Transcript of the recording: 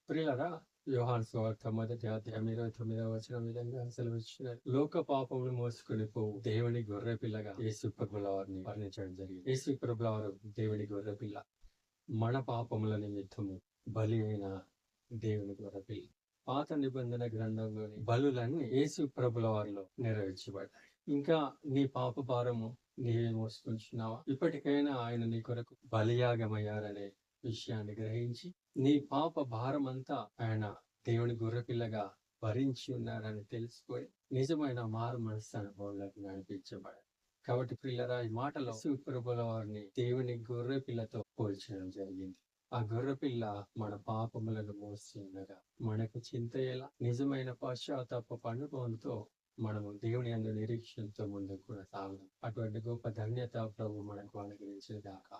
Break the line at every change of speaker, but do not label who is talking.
ప్రియులారా, యోహాను సువార్త మొదటి అధ్యాయం 29వ వచనం విధంగా సెలవిచ్చినారు. లోక పాపములు మోసుకొని పోవు దేవుని గొర్రె పిల్లగా యేసు ప్రభుల వారిని వర్ణించడం జరిగింది. యేసు ప్రభుల వారు దేవుని గొర్రె పిల్ల, మన పాపముల నిమిత్తము బలి అయిన దేవుని గొర్రె పిల్ల. పాత నిబంధన గ్రంథంలోని బలులన్నీ యేసు ప్రభుల వారిలో నెరవేర్చబడ్డాయి. ఇంకా నీ పాప భారము నీవే మోసుకుంటున్నావా? ఇప్పటికైనా ఆయన నీ కొరకు బలియాగమయ్యారనే విషయాన్ని గ్రహించి నీ పాప భారం అంతా ఆయన దేవుని గొర్రెపిల్లగా భరించి ఉన్నారని తెలుసుకొని నిజమైన మారు మనసు అనుభవంలోకి నడిపించబడాలి. కాబట్టి పిల్లరా, ఈ మాటలో ప్రభుల వారిని దేవుని గొర్రె పిల్లతో పోల్చడం జరిగింది. ఆ గొర్రె పిల్ల మన పాపములను మోసి ఉండగా మనకు చింత ఎలా? నిజమైన పశ్చాత్తాప అనుభవంతో మనము దేవుని యందు నిరీక్షణతో ముందుకు కూడా సాగుదాం. అటువంటి గొప్ప ధన్యత ప్రభు మనకు అనుగ్రహించిన దాకా.